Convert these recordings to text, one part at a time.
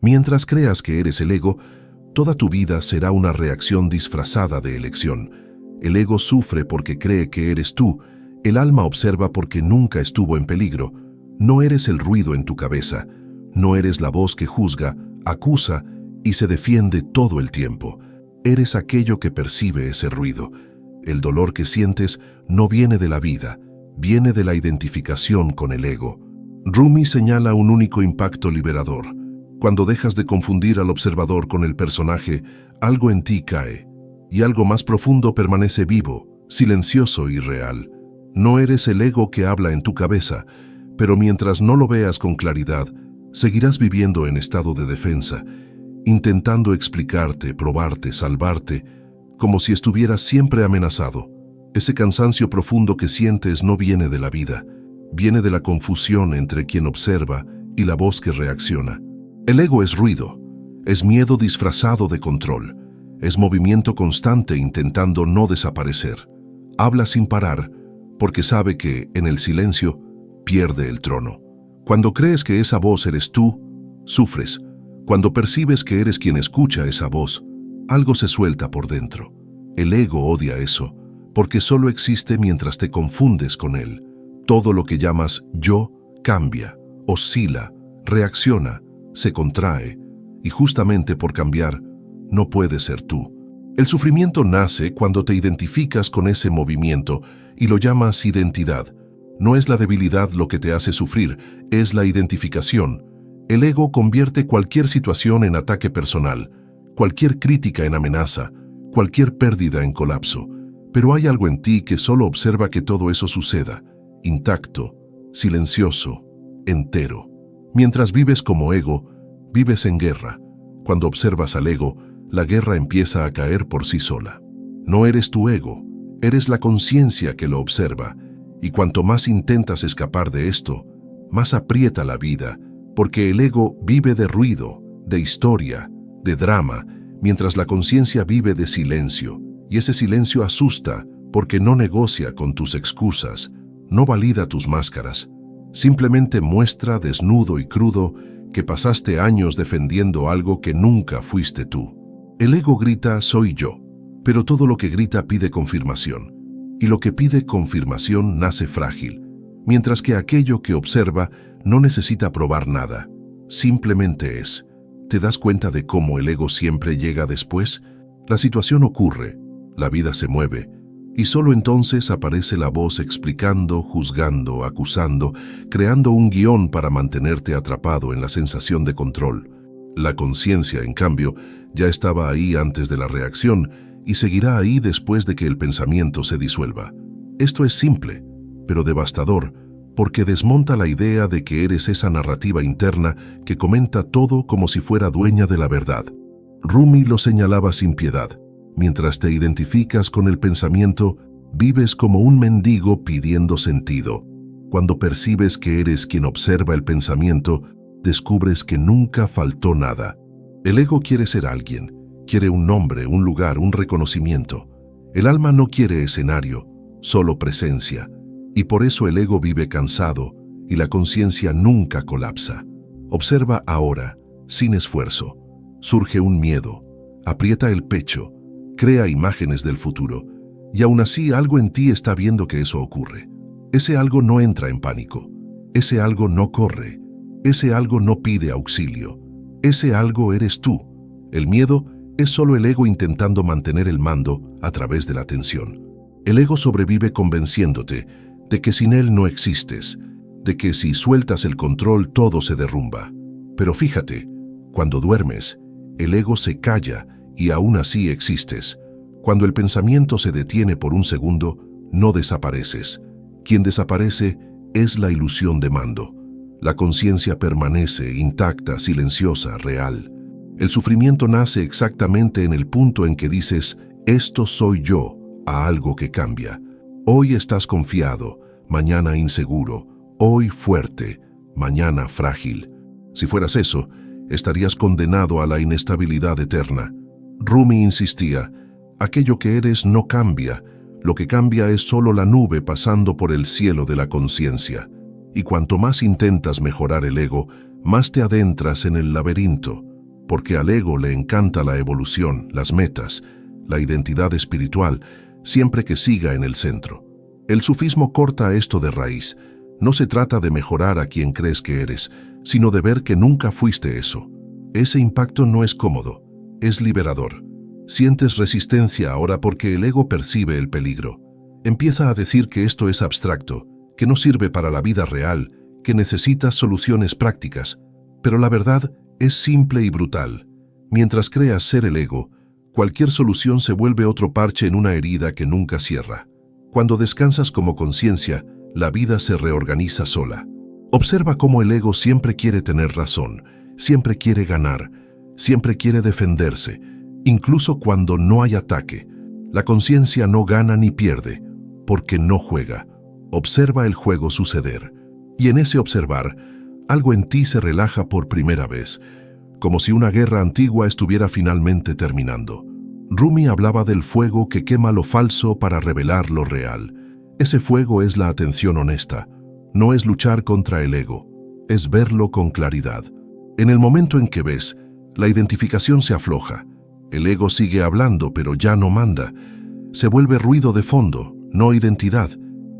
Mientras creas que eres el ego, toda tu vida será una reacción disfrazada de elección. El ego sufre porque cree que eres tú. El alma observa porque nunca estuvo en peligro. No eres el ruido en tu cabeza. No eres la voz que juzga, acusa y se defiende todo el tiempo. Eres aquello que percibe ese ruido. El dolor que sientes no viene de la vida, viene de la identificación con el ego. Rumi señala un único impacto liberador. Cuando dejas de confundir al observador con el personaje, algo en ti cae, y algo más profundo permanece vivo, silencioso y real. No eres el ego que habla en tu cabeza, pero mientras no lo veas con claridad, seguirás viviendo en estado de defensa, intentando explicarte, probarte, salvarte, como si estuvieras siempre amenazado. Ese cansancio profundo que sientes no viene de la vida, viene de la confusión entre quien observa y la voz que reacciona. El ego es ruido, es miedo disfrazado de control, es movimiento constante intentando no desaparecer. Habla sin parar porque sabe que, en el silencio, pierde el trono. Cuando crees que esa voz eres tú, sufres. Cuando percibes que eres quien escucha esa voz, algo se suelta por dentro. El ego odia eso, porque solo existe mientras te confundes con él. Todo lo que llamas yo cambia, oscila, reacciona, se contrae, y justamente por cambiar, no puedes ser tú. El sufrimiento nace cuando te identificas con ese movimiento y lo llamas identidad. No es la debilidad lo que te hace sufrir, es la identificación. El ego convierte cualquier situación en ataque personal, cualquier crítica en amenaza, cualquier pérdida en colapso. Pero hay algo en ti que solo observa que todo eso suceda, intacto, silencioso, entero. Mientras vives como ego, vives en guerra. Cuando observas al ego, la guerra empieza a caer por sí sola. No eres tu ego, eres la conciencia que lo observa, y cuanto más intentas escapar de esto, más aprieta la vida, porque el ego vive de ruido, de historia, de drama, mientras la conciencia vive de silencio, y ese silencio asusta porque no negocia con tus excusas, no valida tus máscaras, simplemente muestra desnudo y crudo que pasaste años defendiendo algo que nunca fuiste tú. El ego grita soy yo, pero todo lo que grita pide confirmación, y lo que pide confirmación nace frágil, mientras que aquello que observa no necesita probar nada, simplemente es. ¿Te das cuenta de cómo el ego siempre llega después? La situación ocurre, la vida se mueve, y solo entonces aparece la voz explicando, juzgando, acusando, creando un guión para mantenerte atrapado en la sensación de control. La conciencia, en cambio, ya estaba ahí antes de la reacción y seguirá ahí después de que el pensamiento se disuelva. Esto es simple, pero devastador, porque desmonta la idea de que eres esa narrativa interna que comenta todo como si fuera dueña de la verdad. Rumi lo señalaba sin piedad. Mientras te identificas con el pensamiento, vives como un mendigo pidiendo sentido. Cuando percibes que eres quien observa el pensamiento, descubres que nunca faltó nada. El ego quiere ser alguien, quiere un nombre, un lugar, un reconocimiento. El alma no quiere escenario, solo presencia. Y por eso el ego vive cansado y la conciencia nunca colapsa. Observa ahora, sin esfuerzo. Surge un miedo, aprieta el pecho, crea imágenes del futuro, y aún así algo en ti está viendo que eso ocurre. Ese algo no entra en pánico, ese algo no corre, ese algo no pide auxilio, ese algo eres tú. El miedo es solo el ego intentando mantener el mando a través de la tensión. El ego sobrevive convenciéndote de que sin él no existes, de que si sueltas el control todo se derrumba. Pero fíjate, cuando duermes, el ego se calla y aún así existes. Cuando el pensamiento se detiene por un segundo, no desapareces. Quien desaparece es la ilusión de mando. La conciencia permanece intacta, silenciosa, real. El sufrimiento nace exactamente en el punto en que dices, esto soy yo, a algo que cambia. Hoy estás confiado, mañana inseguro, hoy fuerte, mañana frágil. Si fueras eso, estarías condenado a la inestabilidad eterna. Rumi insistía, aquello que eres no cambia, lo que cambia es solo la nube pasando por el cielo de la conciencia. Y cuanto más intentas mejorar el ego, más te adentras en el laberinto. porque al ego le encanta la evolución, las metas, la identidad espiritual, siempre que siga en el centro. El sufismo corta esto de raíz. No se trata de mejorar a quien crees que eres, sino de ver que nunca fuiste eso. Ese impacto no es cómodo, es liberador. Sientes resistencia ahora porque el ego percibe el peligro. Empieza a decir que esto es abstracto, que no sirve para la vida real, que necesitas soluciones prácticas. Pero la verdad es simple y brutal. Mientras creas ser el ego, cualquier solución se vuelve otro parche en una herida que nunca cierra. Cuando descansas como conciencia, la vida se reorganiza sola. Observa cómo el ego siempre quiere tener razón, siempre quiere ganar, siempre quiere defenderse, incluso cuando no hay ataque. La conciencia no gana ni pierde, porque no juega. Observa el juego suceder. Y en ese observar, algo en ti se relaja por primera vez, como si una guerra antigua estuviera finalmente terminando. Rumi hablaba del fuego que quema lo falso para revelar lo real. Ese fuego es la atención honesta. No es luchar contra el ego, es verlo con claridad. En el momento en que ves, la identificación se afloja. El ego sigue hablando, pero ya no manda. Se vuelve ruido de fondo, no identidad.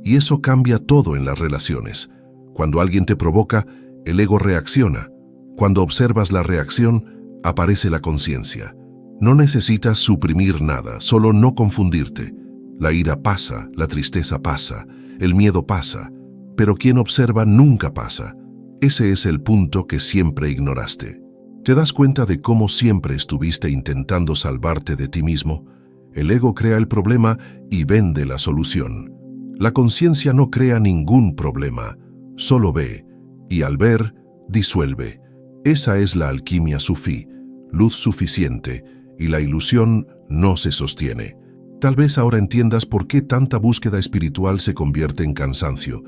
Y eso cambia todo en las relaciones. Cuando alguien te provoca, el ego reacciona. Cuando observas la reacción, aparece la conciencia. No necesitas suprimir nada, solo no confundirte. La ira pasa, la tristeza pasa, el miedo pasa, pero quien observa nunca pasa. Ese es el punto que siempre ignoraste. ¿Te das cuenta de cómo siempre estuviste intentando salvarte de ti mismo? El ego crea el problema y vende la solución. La conciencia no crea ningún problema, solo ve, y al ver, disuelve. Esa es la alquimia sufí, luz suficiente, y la ilusión no se sostiene. Tal vez ahora entiendas por qué tanta búsqueda espiritual se convierte en cansancio.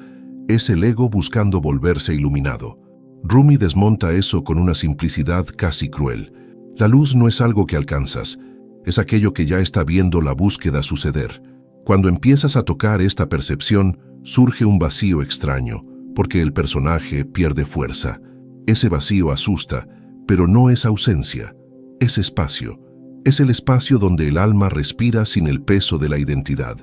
Es el ego buscando volverse iluminado. Rumi desmonta eso con una simplicidad casi cruel. La luz no es algo que alcanzas, es aquello que ya está viendo la búsqueda suceder. Cuando empiezas a tocar esta percepción, surge un vacío extraño, porque el personaje pierde fuerza. Ese vacío asusta, pero no es ausencia, es espacio. Es el espacio donde el alma respira sin el peso de la identidad.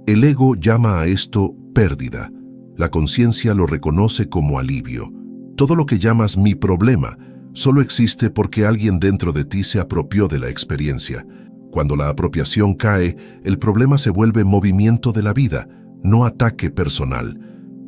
El ego llama a esto pérdida. La conciencia lo reconoce como alivio. Todo lo que llamas mi problema solo existe porque alguien dentro de ti se apropió de la experiencia. Cuando la apropiación cae, el problema se vuelve movimiento de la vida, no ataque personal.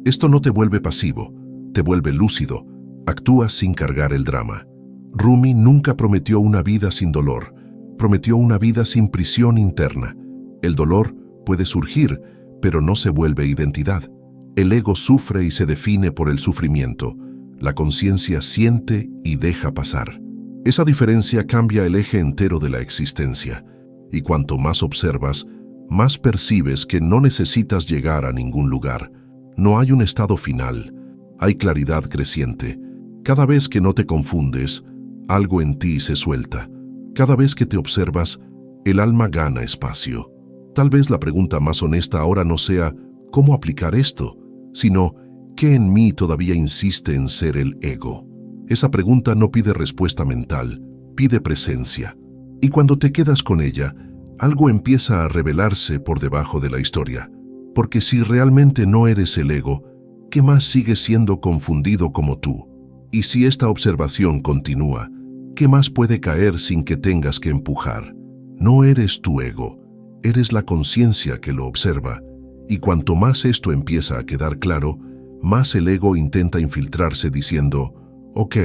Esto no te vuelve pasivo, te vuelve lúcido. Actúas sin cargar el drama. Rumi nunca prometió una vida sin dolor. Prometió una vida sin prisión interna. El dolor puede surgir, pero no se vuelve identidad. El ego sufre y se define por el sufrimiento. La conciencia siente y deja pasar. Esa diferencia cambia el eje entero de la existencia. Y cuanto más observas, más percibes que no necesitas llegar a ningún lugar. No hay un estado final. Hay claridad creciente. Cada vez que no te confundes, algo en ti se suelta. Cada vez que te observas, el alma gana espacio. Tal vez la pregunta más honesta ahora no sea ¿cómo aplicar esto?, sino ¿qué en mí todavía insiste en ser el ego? Esa pregunta no pide respuesta mental, pide presencia. Y cuando te quedas con ella, algo empieza a revelarse por debajo de la historia. Porque si realmente no eres el ego, ¿qué más sigue siendo confundido como tú? Y si esta observación continúa, ¿qué más puede caer sin que tengas que empujar? No eres tu ego, eres la conciencia que lo observa. Y cuanto más esto empieza a quedar claro, más el ego intenta infiltrarse diciendo, ok,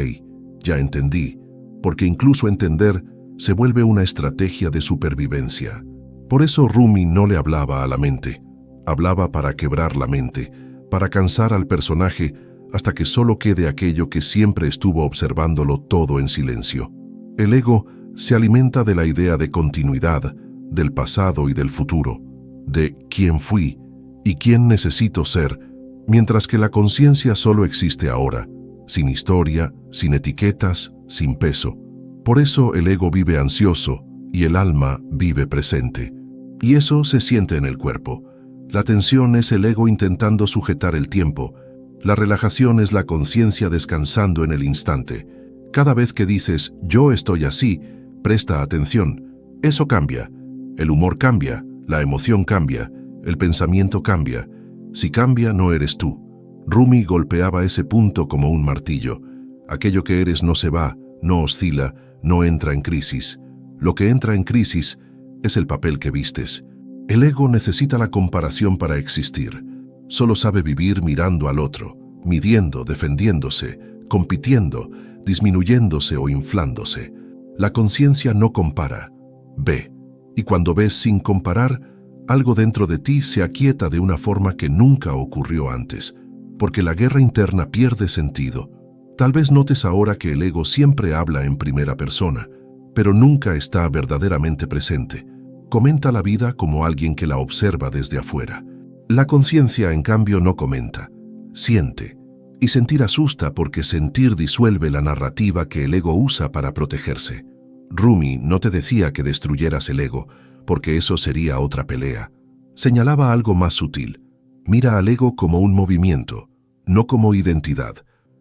ya entendí, porque incluso entender se vuelve una estrategia de supervivencia. Por eso Rumi no le hablaba a la mente, hablaba para quebrar la mente, para cansar al personaje hasta que solo quede aquello que siempre estuvo observándolo todo en silencio. El ego se alimenta de la idea de continuidad, del pasado y del futuro, de quién fui y quién necesito ser, mientras que la conciencia solo existe ahora, sin historia, sin etiquetas, sin peso. Por eso el ego vive ansioso y el alma vive presente. Y eso se siente en el cuerpo. La tensión es el ego intentando sujetar el tiempo. La relajación es la conciencia descansando en el instante. Cada vez que dices, yo estoy así, presta atención. Eso cambia. El humor cambia, la emoción cambia, el pensamiento cambia. Si cambia, no eres tú. Rumi golpeaba ese punto como un martillo. Aquello que eres no se va, no oscila, no entra en crisis. Lo que entra en crisis es el papel que vistes. El ego necesita la comparación para existir. Solo sabe vivir mirando al otro, midiendo, defendiéndose, compitiendo, disminuyéndose o inflándose. La conciencia no compara, ve. Y cuando ves sin comparar, algo dentro de ti se aquieta de una forma que nunca ocurrió antes, porque la guerra interna pierde sentido. Tal vez notes ahora que el ego siempre habla en primera persona, pero nunca está verdaderamente presente. Comenta la vida como alguien que la observa desde afuera. La conciencia, en cambio, no comenta, siente. Y sentir asusta porque sentir disuelve la narrativa que el ego usa para protegerse. Rumi no te decía que destruyeras el ego, porque eso sería otra pelea. Señalaba algo más sutil. Mira al ego como un movimiento, no como identidad.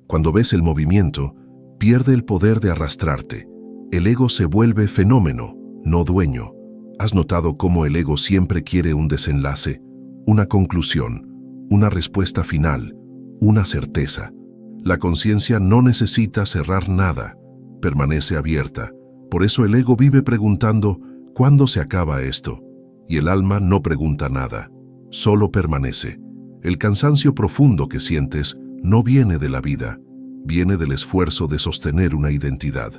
Cuando ves el movimiento, pierde el poder de arrastrarte. El ego se vuelve fenómeno, no dueño. ¿Has notado cómo el ego siempre quiere un desenlace, una conclusión, una respuesta final, una certeza? La conciencia no necesita cerrar nada, permanece abierta. Por eso el ego vive preguntando, ¿cuándo se acaba esto? Y el alma no pregunta nada, solo permanece. El cansancio profundo que sientes no viene de la vida, viene del esfuerzo de sostener una identidad.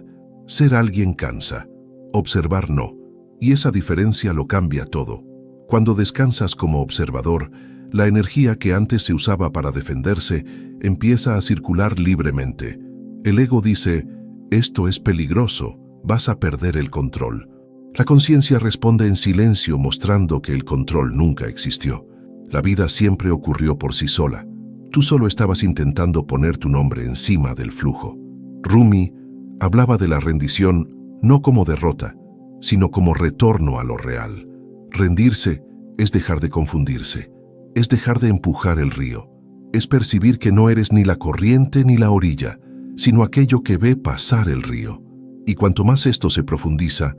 Ser alguien cansa, observar no, y esa diferencia lo cambia todo. Cuando descansas como observador, la energía que antes se usaba para defenderse empieza a circular libremente. El ego dice, esto es peligroso, vas a perder el control. La conciencia responde en silencio mostrando que el control nunca existió. La vida siempre ocurrió por sí sola. Tú solo estabas intentando poner tu nombre encima del flujo. Rumi hablaba de la rendición no como derrota, sino como retorno a lo real. Rendirse es dejar de confundirse, es dejar de empujar el río, es percibir que no eres ni la corriente ni la orilla, sino aquello que ve pasar el río. Y cuanto más esto se profundiza,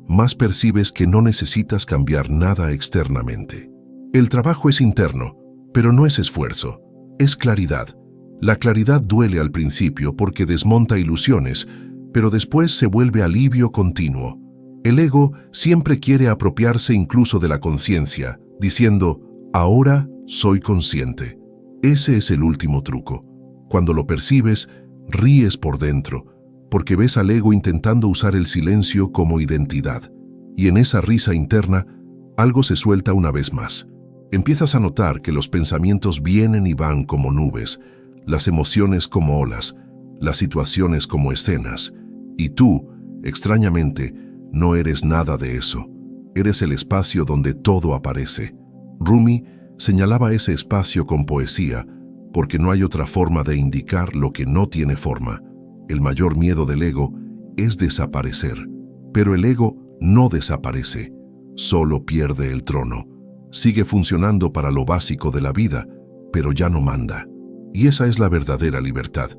más percibes que no necesitas cambiar nada externamente. El trabajo es interno, pero no es esfuerzo, es claridad. La claridad duele al principio porque desmonta ilusiones, pero después se vuelve alivio continuo. El ego siempre quiere apropiarse incluso de la conciencia, diciendo, ahora soy consciente. Ese es el último truco. Cuando lo percibes, ríes por dentro, porque ves al ego intentando usar el silencio como identidad. Y en esa risa interna, algo se suelta una vez más. Empiezas a notar que los pensamientos vienen y van como nubes, las emociones como olas, las situaciones como escenas. Y tú, extrañamente, no eres nada de eso. Eres el espacio donde todo aparece. Rumi señalaba ese espacio con poesía, porque no hay otra forma de indicar lo que no tiene forma. El mayor miedo del ego es desaparecer. Pero el ego no desaparece, solo pierde el trono. Sigue funcionando para lo básico de la vida, pero ya no manda. Y esa es la verdadera libertad.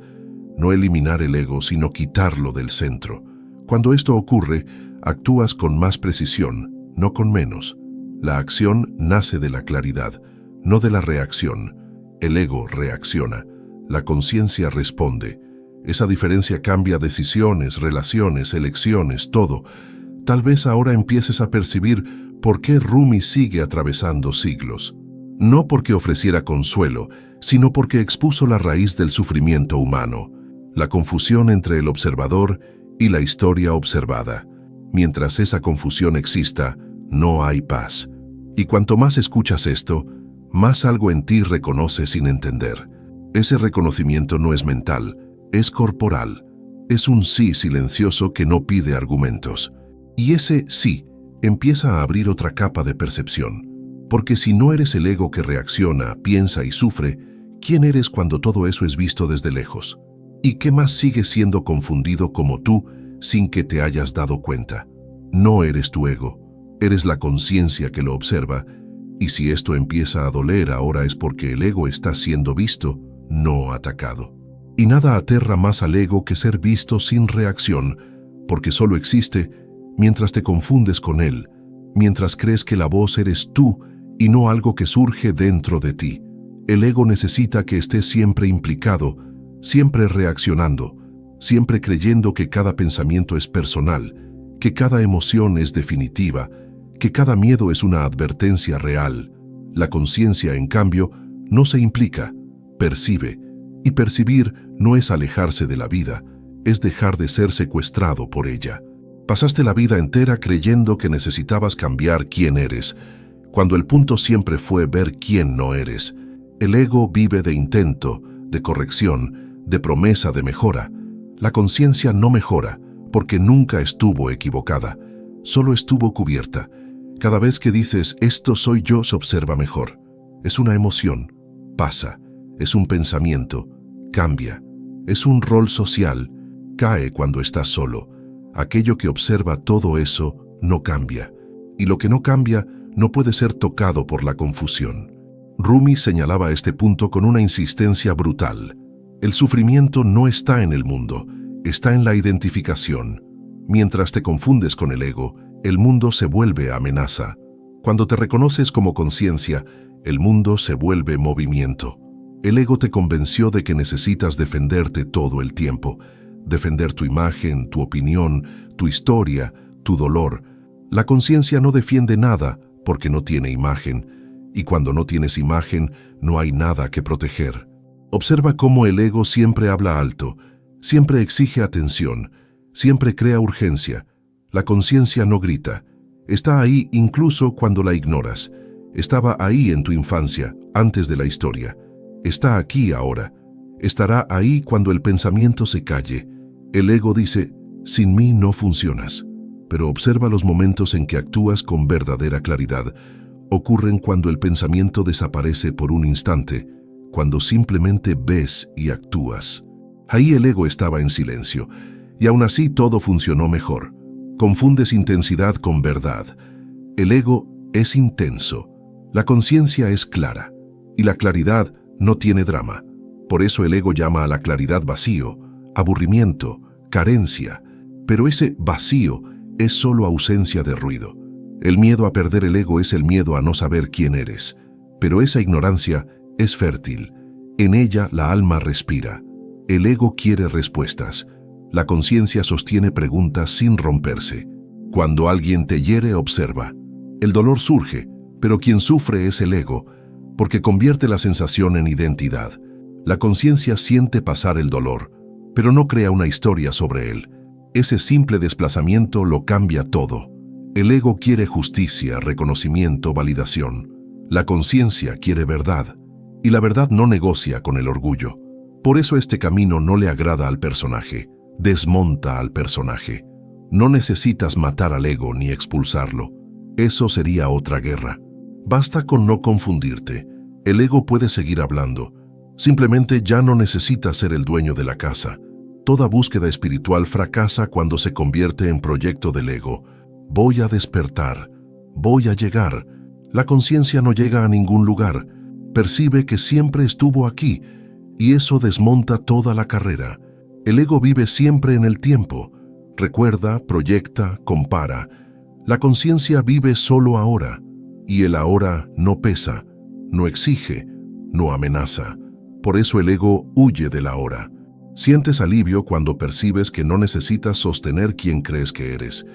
No eliminar el ego, sino quitarlo del centro. Cuando esto ocurre, actúas con más precisión, no con menos. La acción nace de la claridad, no de la reacción. El ego reacciona, la conciencia responde. Esa diferencia cambia decisiones, relaciones, elecciones, todo. Tal vez ahora empieces a percibir por qué Rumi sigue atravesando siglos. No porque ofreciera consuelo, sino porque expuso la raíz del sufrimiento humano, la confusión entre el observador y la historia observada. Mientras esa confusión exista, no hay paz. Y cuanto más escuchas esto, más algo en ti reconoces sin entender. Ese reconocimiento no es mental, es corporal. Es un sí silencioso que no pide argumentos. Y ese sí empieza a abrir otra capa de percepción. Porque si no eres el ego que reacciona, piensa y sufre, ¿quién eres cuando todo eso es visto desde lejos? ¿Y qué más sigue siendo confundido como tú sin que te hayas dado cuenta? No eres tu ego, eres la conciencia que lo observa, y si esto empieza a doler ahora es porque el ego está siendo visto, no atacado. Y nada aterra más al ego que ser visto sin reacción, porque solo existe mientras te confundes con él, mientras crees que la voz eres tú y no algo que surge dentro de ti. El ego necesita que estés siempre implicado, siempre reaccionando, siempre creyendo que cada pensamiento es personal, que cada emoción es definitiva, que cada miedo es una advertencia real. La conciencia, en cambio, no se implica, percibe, y percibir no es alejarse de la vida, es dejar de ser secuestrado por ella. Pasaste la vida entera creyendo que necesitabas cambiar quién eres, cuando el punto siempre fue ver quién no eres. El ego vive de intento, de corrección, de promesa de mejora. La conciencia no mejora, porque nunca estuvo equivocada, solo estuvo cubierta. Cada vez que dices, esto soy yo, se observa mejor. Es una emoción, pasa. Es un pensamiento, cambia. Es un rol social, cae cuando estás solo. Aquello que observa todo eso no cambia. Y lo que no cambia no puede ser tocado por la confusión. Rumi señalaba este punto con una insistencia brutal. El sufrimiento no está en el mundo, está en la identificación. Mientras te confundes con el ego, el mundo se vuelve amenaza. Cuando te reconoces como conciencia, el mundo se vuelve movimiento. El ego te convenció de que necesitas defenderte todo el tiempo, defender tu imagen, tu opinión, tu historia, tu dolor. La conciencia no defiende nada porque no tiene imagen, y cuando no tienes imagen, no hay nada que proteger. Observa cómo el ego siempre habla alto, siempre exige atención, siempre crea urgencia. La conciencia no grita. Está ahí incluso cuando la ignoras. Estaba ahí en tu infancia, antes de la historia. Está aquí ahora. Estará ahí cuando el pensamiento se calle. El ego dice, sin mí no funcionas. Pero observa los momentos en que actúas con verdadera claridad. Ocurren cuando el pensamiento desaparece por un instante, cuando simplemente ves y actúas. Ahí el ego estaba en silencio, y aún así todo funcionó mejor. Confundes intensidad con verdad. El ego es intenso, la conciencia es clara, y la claridad no tiene drama. Por eso el ego llama a la claridad vacío, aburrimiento, carencia, pero ese vacío es solo ausencia de ruido. El miedo a perder el ego es el miedo a no saber quién eres, pero esa ignorancia es fértil. En ella la alma respira. El ego quiere respuestas. La conciencia sostiene preguntas sin romperse. Cuando alguien te hiere, observa. El dolor surge, pero quien sufre es el ego, porque convierte la sensación en identidad. La conciencia siente pasar el dolor, pero no crea una historia sobre él. Ese simple desplazamiento lo cambia todo. El ego quiere justicia, reconocimiento, validación. La conciencia quiere verdad, y la verdad no negocia con el orgullo. Por eso este camino no le agrada al personaje, desmonta al personaje. No necesitas matar al ego ni expulsarlo. Eso sería otra guerra. Basta con no confundirte. El ego puede seguir hablando. Simplemente ya no necesita ser el dueño de la casa. Toda búsqueda espiritual fracasa cuando se convierte en proyecto del ego. Voy a despertar. Voy a llegar. La conciencia no llega a ningún lugar. Percibe que siempre estuvo aquí, y eso desmonta toda la carrera. El ego vive siempre en el tiempo. Recuerda, proyecta, compara. La conciencia vive solo ahora, y el ahora no pesa, no exige, no amenaza. Por eso el ego huye del ahora. Sientes alivio cuando percibes que no necesitas sostener quien crees que eres.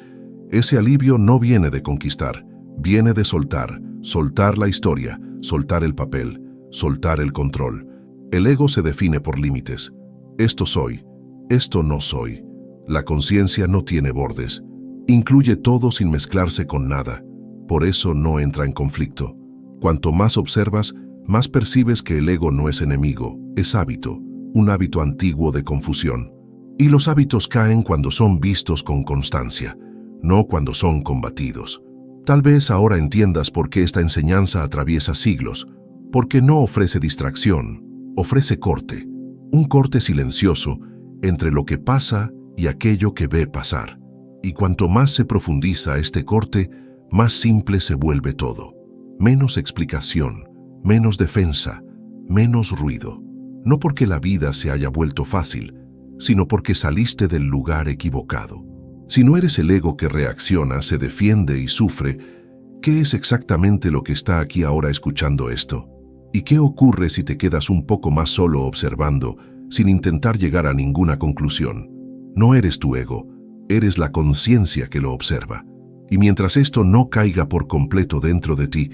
Ese alivio no viene de conquistar, viene de soltar, soltar la historia, soltar el papel, soltar el control. El ego se define por límites. Esto soy, esto no soy. La conciencia no tiene bordes. Incluye todo sin mezclarse con nada. Por eso no entra en conflicto. Cuanto más observas, más percibes que el ego no es enemigo, es hábito, un hábito antiguo de confusión. Y los hábitos caen cuando son vistos con constancia, no cuando son combatidos. Tal vez ahora entiendas por qué esta enseñanza atraviesa siglos, porque no ofrece distracción, ofrece corte, un corte silencioso entre lo que pasa y aquello que ve pasar. Y cuanto más se profundiza este corte, más simple se vuelve todo. Menos explicación, menos defensa, menos ruido. no porque la vida se haya vuelto fácil, sino porque saliste del lugar equivocado. Si no eres el ego que reacciona, se defiende y sufre, ¿qué es exactamente lo que está aquí ahora escuchando esto? ¿Y qué ocurre si te quedas un poco más solo observando, sin intentar llegar a ninguna conclusión? No eres tu ego, eres la conciencia que lo observa. Y mientras esto no caiga por completo dentro de ti,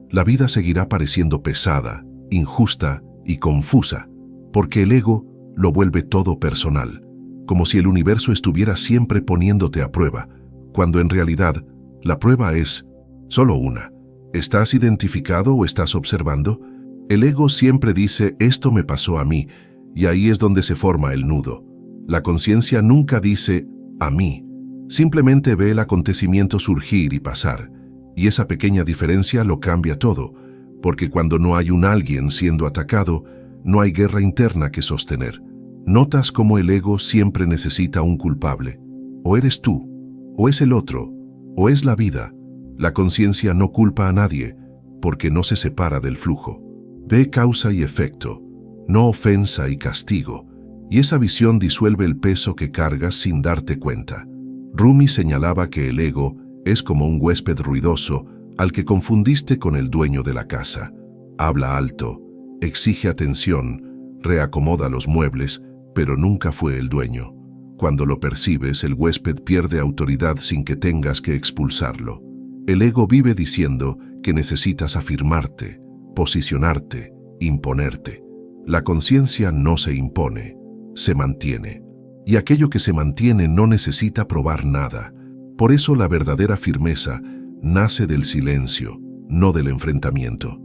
la vida seguirá pareciendo pesada, injusta y confusa, porque el ego lo vuelve todo personal, como si el universo estuviera siempre poniéndote a prueba, cuando en realidad la prueba es solo una. ¿Estás identificado o estás observando? El ego siempre dice, esto me pasó a mí, y ahí es donde se forma el nudo. La conciencia nunca dice, a mí. Simplemente ve el acontecimiento surgir y pasar, y esa pequeña diferencia lo cambia todo, porque cuando no hay un alguien siendo atacado, no hay guerra interna que sostener. Notas cómo el ego siempre necesita un culpable. O eres tú, o es el otro, o es la vida. La conciencia no culpa a nadie, porque no se separa del flujo. Ve causa y efecto, no ofensa y castigo, y esa visión disuelve el peso que cargas sin darte cuenta. Rumi señalaba que el ego es como un huésped ruidoso al que confundiste con el dueño de la casa. Habla alto, exige atención, reacomoda los muebles, pero nunca fue el dueño. Cuando lo percibes, el huésped pierde autoridad sin que tengas que expulsarlo. El ego vive diciendo que necesitas afirmarte, posicionarte, imponerte. La conciencia no se impone, se mantiene. Y aquello que se mantiene no necesita probar nada. Por eso la verdadera firmeza nace del silencio, no del enfrentamiento.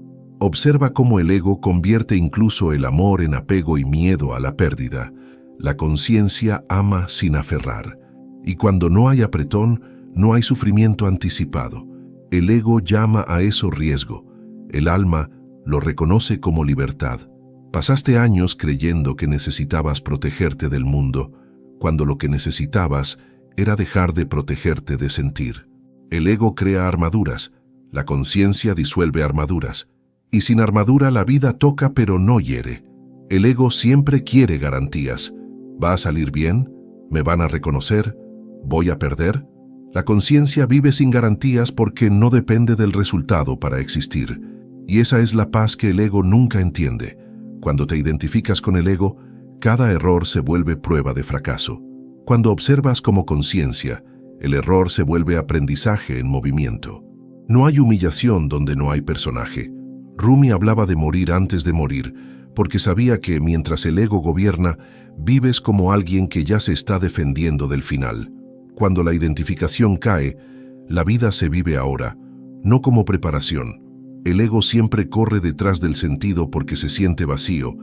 Observa cómo el ego convierte incluso el amor en apego y miedo a la pérdida. La conciencia ama sin aferrar. Y cuando no hay apretón, no hay sufrimiento anticipado. El ego llama a eso riesgo. El alma lo reconoce como libertad. Pasaste años creyendo que necesitabas protegerte del mundo, cuando lo que necesitabas era dejar de protegerte de sentir. El ego crea armaduras, la conciencia disuelve armaduras, y sin armadura la vida toca pero no hiere. El ego siempre quiere garantías. ¿Va a salir bien? ¿Me van a reconocer? ¿Voy a perder? La conciencia vive sin garantías porque no depende del resultado para existir, y esa es la paz que el ego nunca entiende. Cuando te identificas con el ego, cada error se vuelve prueba de fracaso. Cuando observas como conciencia, el error se vuelve aprendizaje en movimiento. No hay humillación donde no hay personaje. Rumi hablaba de morir antes de morir, porque sabía que mientras el ego gobierna, vives como alguien que ya se está defendiendo del final. Cuando la identificación cae, la vida se vive ahora, no como preparación. El ego siempre corre detrás del sentido porque se siente vacío.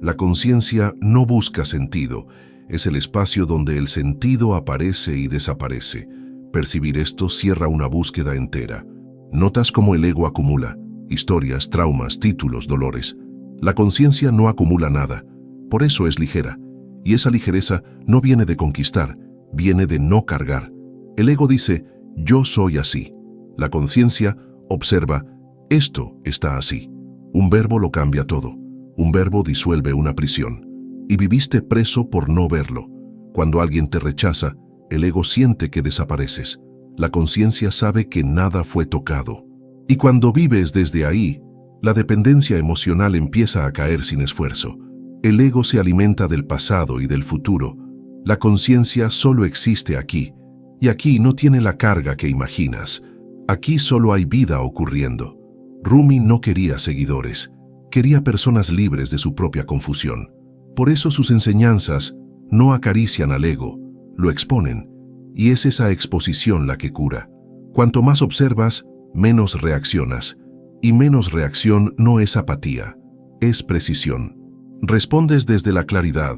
La conciencia no busca sentido, es el espacio donde el sentido aparece y desaparece. Percibir esto cierra una búsqueda entera. Notas cómo el ego acumula historias, traumas, títulos, dolores. La conciencia no acumula nada, por eso es ligera. Y esa ligereza no viene de conquistar, viene de no cargar. El ego dice, yo soy así. La conciencia observa, esto está así. Un verbo lo cambia todo. Un verbo disuelve una prisión. Y viviste preso por no verlo. Cuando alguien te rechaza, el ego siente que desapareces. La conciencia sabe que nada fue tocado. Y cuando vives desde ahí, la dependencia emocional empieza a caer sin esfuerzo. El ego se alimenta del pasado y del futuro. La conciencia solo existe aquí. Y aquí no tiene la carga que imaginas. Aquí solo hay vida ocurriendo. Rumi no quería seguidores. Quería personas libres de su propia confusión. Por eso sus enseñanzas no acarician al ego, lo exponen. Y es esa exposición la que cura. Cuanto más observas, menos reaccionas. Y menos reacción no es apatía, es precisión. Respondes desde la claridad,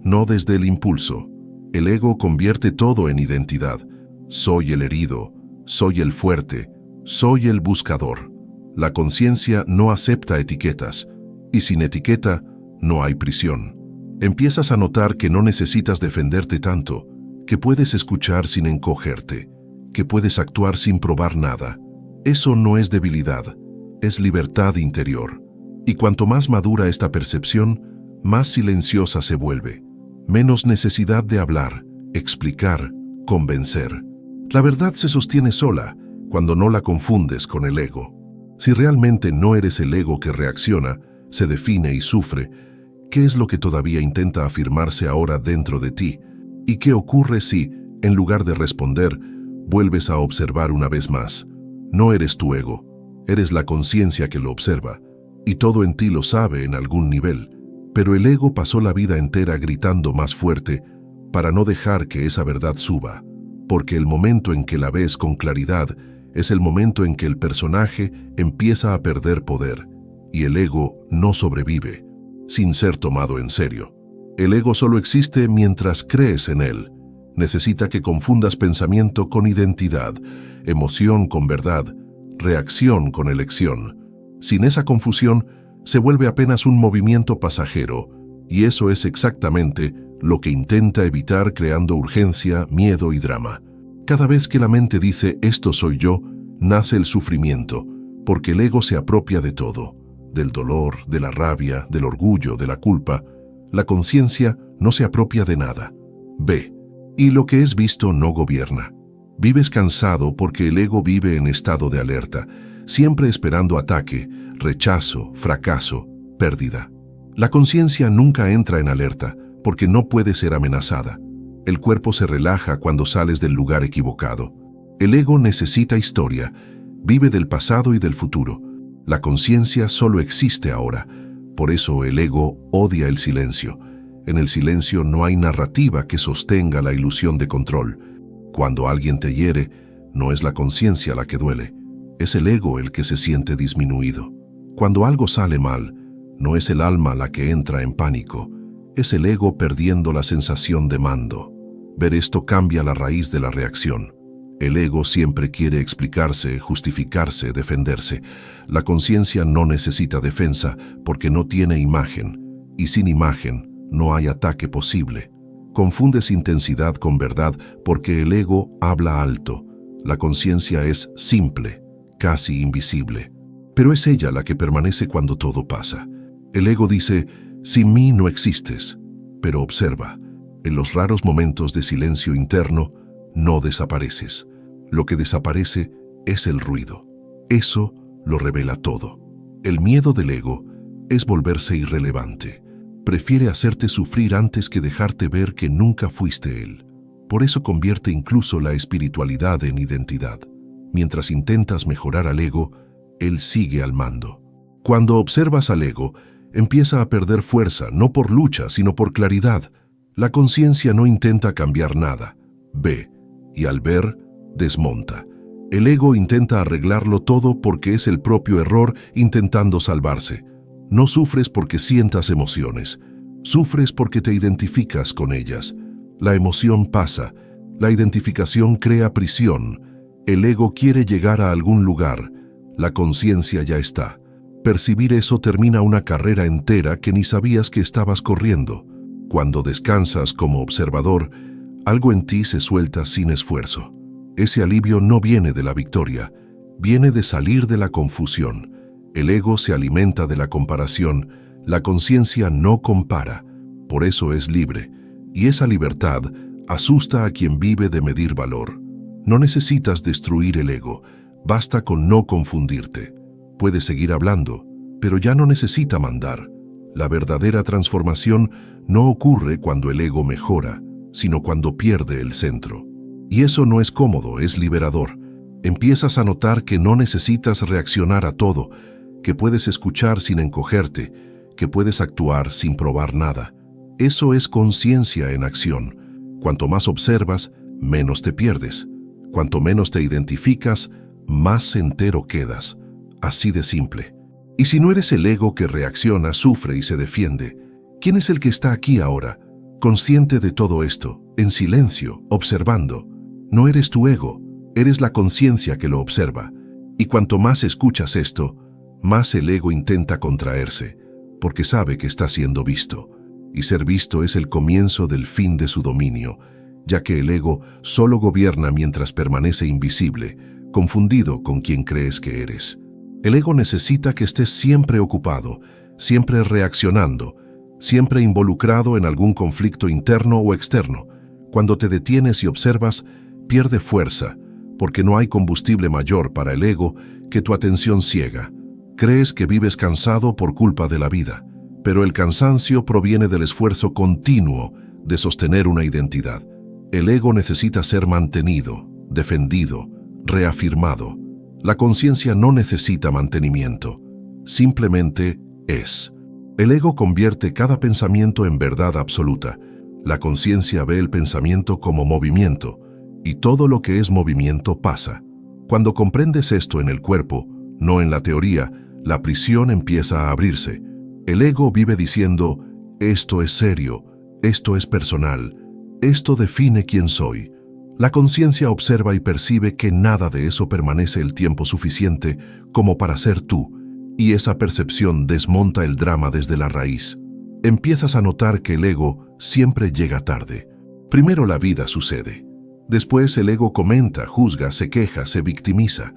no desde el impulso. El ego convierte todo en identidad. Soy el herido, soy el fuerte, soy el buscador. La conciencia no acepta etiquetas, y sin etiqueta no hay prisión. Empiezas a notar que no necesitas defenderte tanto, que puedes escuchar sin encogerte, que puedes actuar sin probar nada. Eso no es debilidad, es libertad interior. Y cuanto más madura esta percepción, más silenciosa se vuelve. Menos necesidad de hablar, explicar, convencer. La verdad se sostiene sola cuando no la confundes con el ego. Si realmente no eres el ego que reacciona, se define y sufre, ¿qué es lo que todavía intenta afirmarse ahora dentro de ti? ¿Y qué ocurre si, en lugar de responder, vuelves a observar una vez más? No eres tu ego, eres la conciencia que lo observa, y todo en ti lo sabe en algún nivel. Pero el ego pasó la vida entera gritando más fuerte para no dejar que esa verdad suba, porque el momento en que la ves con claridad es el momento en que el personaje empieza a perder poder, y el ego no sobrevive, sin ser tomado en serio. El ego solo existe mientras crees en él. Necesita que confundas pensamiento con identidad, emoción con verdad, reacción con elección. Sin esa confusión, se vuelve apenas un movimiento pasajero, y eso es exactamente lo que intenta evitar creando urgencia, miedo y drama. Cada vez que la mente dice «esto soy yo», nace el sufrimiento, porque el ego se apropia de todo, del dolor, de la rabia, del orgullo, de la culpa. La conciencia no se apropia de nada. Ve, y lo que es visto no gobierna. Vives cansado porque el ego vive en estado de alerta, siempre esperando ataque, rechazo, fracaso, pérdida. La conciencia nunca entra en alerta porque no puede ser amenazada. El cuerpo se relaja cuando sales del lugar equivocado. El ego necesita historia, vive del pasado y del futuro. La conciencia solo existe ahora. Por eso el ego odia el silencio. En el silencio no hay narrativa que sostenga la ilusión de control. Cuando alguien te hiere, no es la conciencia la que duele, es el ego el que se siente disminuido. Cuando algo sale mal, no es el alma la que entra en pánico, es el ego perdiendo la sensación de mando. Ver esto cambia la raíz de la reacción. El ego siempre quiere explicarse, justificarse, defenderse. La conciencia no necesita defensa porque no tiene imagen, y sin imagen no hay ataque posible. Confundes intensidad con verdad porque el ego habla alto. La conciencia es simple, casi invisible. Pero es ella la que permanece cuando todo pasa. El ego dice, sin mí no existes. Pero observa, en los raros momentos de silencio interno, no desapareces. Lo que desaparece es el ruido. Eso lo revela todo. El miedo del ego es volverse irrelevante. Prefiere hacerte sufrir antes que dejarte ver que nunca fuiste él. Por eso convierte incluso la espiritualidad en identidad. Mientras intentas mejorar al ego, él sigue al mando. Cuando observas al ego, empieza a perder fuerza, no por lucha, sino por claridad. La conciencia no intenta cambiar nada. Ve, y al ver, desmonta. El ego intenta arreglarlo todo porque es el propio error intentando salvarse. No sufres porque sientas emociones, sufres porque te identificas con ellas. La emoción pasa, la identificación crea prisión. El ego quiere llegar a algún lugar, la conciencia ya está. Percibir eso termina una carrera entera que ni sabías que estabas corriendo. Cuando descansas como observador, algo en ti se suelta sin esfuerzo. Ese alivio no viene de la victoria, viene de salir de la confusión. El ego se alimenta de la comparación, la conciencia no compara, por eso es libre, y esa libertad asusta a quien vive de medir valor. No necesitas destruir el ego, basta con no confundirte. Puedes seguir hablando, pero ya no necesita mandar. La verdadera transformación no ocurre cuando el ego mejora, sino cuando pierde el centro. Y eso no es cómodo, es liberador. Empiezas a notar que no necesitas reaccionar a todo, que puedes escuchar sin encogerte, que puedes actuar sin probar nada. Eso es conciencia en acción. Cuanto más observas, menos te pierdes. Cuanto menos te identificas, más entero quedas. Así de simple. Y si no eres el ego que reacciona, sufre y se defiende, ¿quién es el que está aquí ahora, consciente de todo esto, en silencio, observando? No eres tu ego, eres la conciencia que lo observa. Y cuanto más escuchas esto, más el ego intenta contraerse, porque sabe que está siendo visto. Y ser visto es el comienzo del fin de su dominio, ya que el ego solo gobierna mientras permanece invisible, confundido con quien crees que eres. El ego necesita que estés siempre ocupado, siempre reaccionando, siempre involucrado en algún conflicto interno o externo. Cuando te detienes y observas, pierde fuerza, porque no hay combustible mayor para el ego que tu atención ciega. Crees que vives cansado por culpa de la vida, pero el cansancio proviene del esfuerzo continuo de sostener una identidad. El ego necesita ser mantenido, defendido, reafirmado. La conciencia no necesita mantenimiento, simplemente es. El ego convierte cada pensamiento en verdad absoluta. La conciencia ve el pensamiento como movimiento, y todo lo que es movimiento pasa. Cuando comprendes esto en el cuerpo, no en la teoría, la prisión empieza a abrirse. El ego vive diciendo, esto es serio, esto es personal, esto define quién soy. La conciencia observa y percibe que nada de eso permanece el tiempo suficiente como para ser tú, y esa percepción desmonta el drama desde la raíz. Empiezas a notar que el ego siempre llega tarde. Primero la vida sucede. Después el ego comenta, juzga, se queja, se victimiza.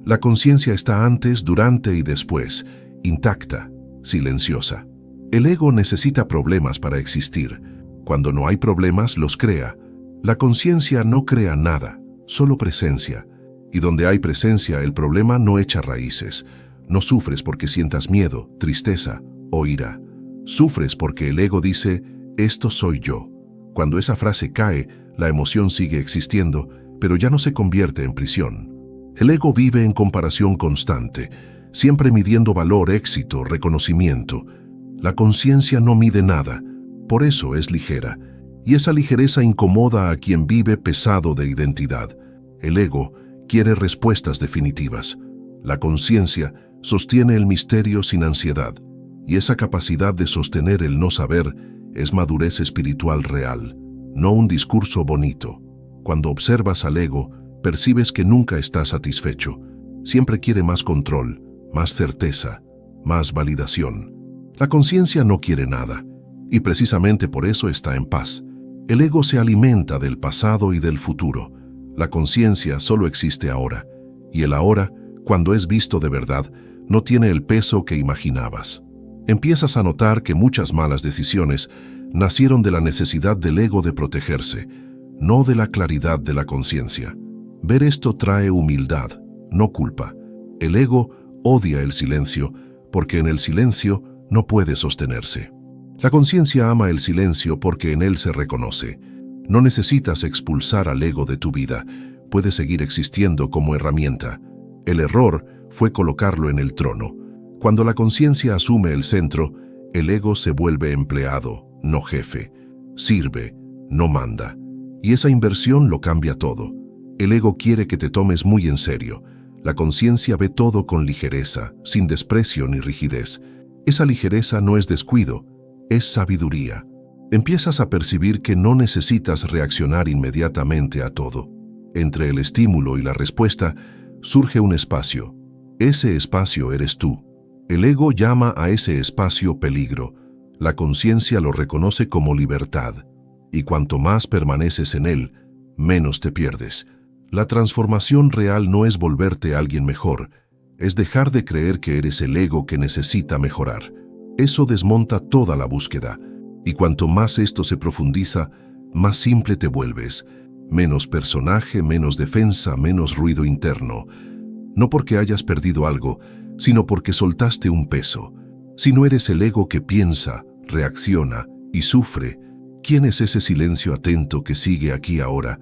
La conciencia está antes, durante y después, intacta, silenciosa. El ego necesita problemas para existir. Cuando no hay problemas, los crea. La conciencia no crea nada, solo presencia. Y donde hay presencia, el problema no echa raíces. No sufres porque sientas miedo, tristeza o ira. Sufres porque el ego dice, esto soy yo. Cuando esa frase cae, la emoción sigue existiendo, pero ya no se convierte en prisión. El ego vive en comparación constante, siempre midiendo valor, éxito, reconocimiento. La conciencia no mide nada, por eso es ligera, y esa ligereza incomoda a quien vive pesado de identidad. El ego quiere respuestas definitivas. La conciencia sostiene el misterio sin ansiedad, y esa capacidad de sostener el no saber es madurez espiritual real, no un discurso bonito. Cuando observas al ego, percibes que nunca está satisfecho. Siempre quiere más control, más certeza, más validación. La conciencia no quiere nada, y precisamente por eso está en paz. El ego se alimenta del pasado y del futuro. La conciencia solo existe ahora, y el ahora, cuando es visto de verdad, no tiene el peso que imaginabas. Empiezas a notar que muchas malas decisiones nacieron de la necesidad del ego de protegerse, no de la claridad de la conciencia. Ver esto trae humildad, no culpa. El ego odia el silencio, porque en el silencio no puede sostenerse. La conciencia ama el silencio porque en él se reconoce. No necesitas expulsar al ego de tu vida, puede seguir existiendo como herramienta. El error fue colocarlo en el trono. Cuando la conciencia asume el centro, el ego se vuelve empleado, no jefe. Sirve, no manda. Y esa inversión lo cambia todo. El ego quiere que te tomes muy en serio. La conciencia ve todo con ligereza, sin desprecio ni rigidez. Esa ligereza no es descuido, es sabiduría. Empiezas a percibir que no necesitas reaccionar inmediatamente a todo. Entre el estímulo y la respuesta surge un espacio. Ese espacio eres tú. El ego llama a ese espacio peligro. La conciencia lo reconoce como libertad. Y cuanto más permaneces en él, menos te pierdes. La transformación real no es volverte alguien mejor, es dejar de creer que eres el ego que necesita mejorar. Eso desmonta toda la búsqueda, y cuanto más esto se profundiza, más simple te vuelves. Menos personaje, menos defensa, menos ruido interno. No porque hayas perdido algo, sino porque soltaste un peso. Si no eres el ego que piensa, reacciona y sufre, ¿quién es ese silencio atento que sigue aquí ahora?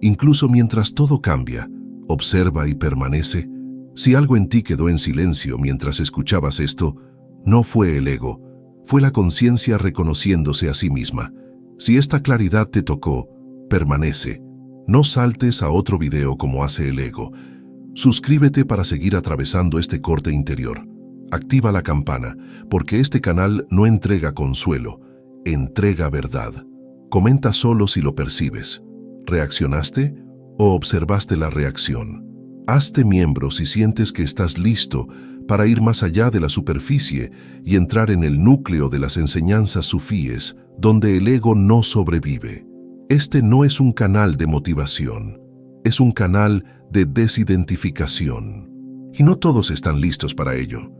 Incluso mientras todo cambia, observa y permanece. Si algo en ti quedó en silencio mientras escuchabas esto, no fue el ego, fue la conciencia reconociéndose a sí misma. Si esta claridad te tocó, permanece. No saltes a otro video como hace el ego. Suscríbete para seguir atravesando este corte interior. Activa la campana, porque este canal no entrega consuelo, entrega verdad. Comenta solo si lo percibes. ¿Reaccionaste o observaste la reacción? Hazte miembro si sientes que estás listo para ir más allá de la superficie y entrar en el núcleo de las enseñanzas sufíes, donde el ego no sobrevive. Este no es un canal de motivación, es un canal de desidentificación. Y no todos están listos para ello.